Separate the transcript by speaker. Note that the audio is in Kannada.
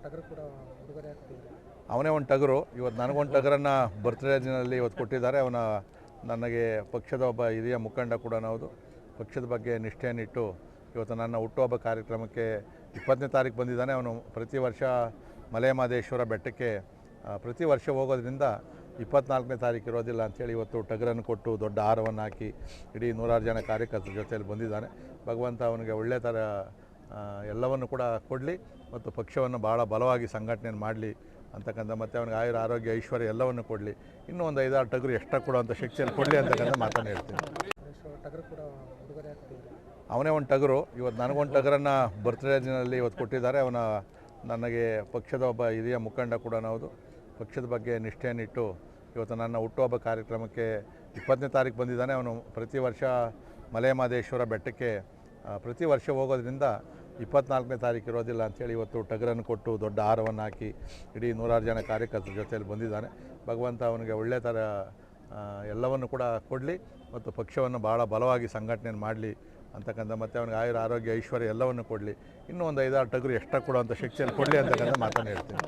Speaker 1: ಟಗರು ಕೂಡ ಉಡುಗೊರೆ ಆಗ್ತಿದ್ದಾರೆ.
Speaker 2: ಅವನೇ ಒಂದು ಟಗರು. ಇವತ್ತು ನನಗೊಂದು ಟಗರನ್ನು ಬರ್ತ್ಡೇ ದಿನದಲ್ಲಿ ಇವತ್ತು ಕೊಟ್ಟಿದ್ದಾರೆ. ನನಗೆ ಪಕ್ಷದ ಒಬ್ಬ ಹಿರಿಯ ಮುಖಂಡ ಕೂಡ ಹೌದು. ಪಕ್ಷದ ಬಗ್ಗೆ ನಿಷ್ಠೆಯನ್ನಿಟ್ಟು ಇವತ್ತು ನನ್ನ ಹುಟ್ಟುಹಬ್ಬ ಕಾರ್ಯಕ್ರಮಕ್ಕೆ 20ನೇ ತಾರೀಕು ಬಂದಿದ್ದಾನೆ. ಅವನು ಪ್ರತಿ ವರ್ಷ ಮಲೆಮಹದೇಶ್ವರ ಬೆಟ್ಟಕ್ಕೆ ಪ್ರತಿ ವರ್ಷ ಹೋಗೋದ್ರಿಂದ 24ನೇ ತಾರೀಕು ಇರೋದಿಲ್ಲ ಅಂಥೇಳಿ ಇವತ್ತು ಟಗರನ್ನು ಕೊಟ್ಟು ದೊಡ್ಡ ಹಾರವನ್ನು ಹಾಕಿ ಇಡೀ 106 ಜನ ಕಾರ್ಯಕರ್ತರ ಜೊತೆಯಲ್ಲಿ ಬಂದಿದ್ದಾನೆ. ಭಗವಂತ ಅವನಿಗೆ ಒಳ್ಳೆ ಥರ ಎಲ್ಲವನ್ನು ಕೂಡ ಕೊಡಲಿ ಮತ್ತು ಪಕ್ಷವನ್ನು ಭಾಳ ಬಲವಾಗಿ ಸಂಘಟನೆಯನ್ನು ಮಾಡಲಿ ಅಂತಕ್ಕಂಥ, ಮತ್ತು ಅವನಿಗೆ ಆಯುರ ಆರೋಗ್ಯ ಐಶ್ವರ್ಯ ಎಲ್ಲವನ್ನು ಕೊಡಲಿ. ಇನ್ನೂ ಒಂದು 5-6 ಟಗರು ಎಕ್ಸ್ಟ್ರಾ ಕೊಡುವಂಥ ಶಕ್ತಿಯನ್ನು ಕೊಡಲಿ ಅಂತಕ್ಕಂಥ ಮಾತನ್ನು ಹೇಳ್ತೀನಿ.
Speaker 1: ಟಗರು ಕೂಡ ಉಡುಗೊರೆ ಆಗ್ತಿದ್ದಾರೆ.
Speaker 2: ಅವನೇ ಒಂದು ಟಗರು. ಇವತ್ತು ನನಗೊಂದು ಟಗರನ್ನು ಬರ್ತ್ಡೇ ದಿನದಲ್ಲಿ ಇವತ್ತು ಕೊಟ್ಟಿದ್ದಾರೆ. ನನಗೆ ಪಕ್ಷದ ಒಬ್ಬ ಹಿರಿಯ ಮುಖಂಡ ಕೂಡ ಹೌದು. ಪಕ್ಷದ ಬಗ್ಗೆ ನಿಷ್ಠೆಯನ್ನಿಟ್ಟು ಇವತ್ತು ನನ್ನ ಹುಟ್ಟುಹಬ್ಬ ಕಾರ್ಯಕ್ರಮಕ್ಕೆ 20ನೇ ತಾರೀಕು ಬಂದಿದ್ದಾನೆ. ಅವನು ಪ್ರತಿ ವರ್ಷ ಮಲೆಮಹದೇಶ್ವರ ಬೆಟ್ಟಕ್ಕೆ ಪ್ರತಿ ವರ್ಷ ಹೋಗೋದ್ರಿಂದ 24ನೇ ತಾರೀಕು ಇರೋದಿಲ್ಲ ಅಂಥೇಳಿ ಇವತ್ತು ಟಗರನ್ನು ಕೊಟ್ಟು ದೊಡ್ಡ ಹಾರವನ್ನು ಹಾಕಿ ಇಡೀ 106 ಜನ ಕಾರ್ಯಕರ್ತರ ಜೊತೆಯಲ್ಲಿ ಬಂದಿದ್ದಾನೆ. ಭಗವಂತ ಅವನಿಗೆ ಒಳ್ಳೆ ಥರ ಎಲ್ಲವನ್ನು ಕೂಡ ಕೊಡಲಿ ಮತ್ತು ಪಕ್ಷವನ್ನು ಭಾಳ ಬಲವಾಗಿ ಸಂಘಟನೆಯನ್ನು ಮಾಡಲಿ ಅಂತಕ್ಕಂಥ, ಮತ್ತು ಅವನಿಗೆ ಆಯುರ ಆರೋಗ್ಯ ಐಶ್ವರ್ಯ ಎಲ್ಲವನ್ನು ಕೊಡಲಿ. ಇನ್ನೂ ಒಂದು 5-6 ಟಗರು ಎಕ್ಸ್ಟ್ರಾ ಕೊಡುವಂಥ ಶಕ್ತಿಯನ್ನು ಕೊಡಲಿ ಅಂತಕ್ಕಂಥ ಮಾತನ್ನು ಹೇಳ್ತೀನಿ.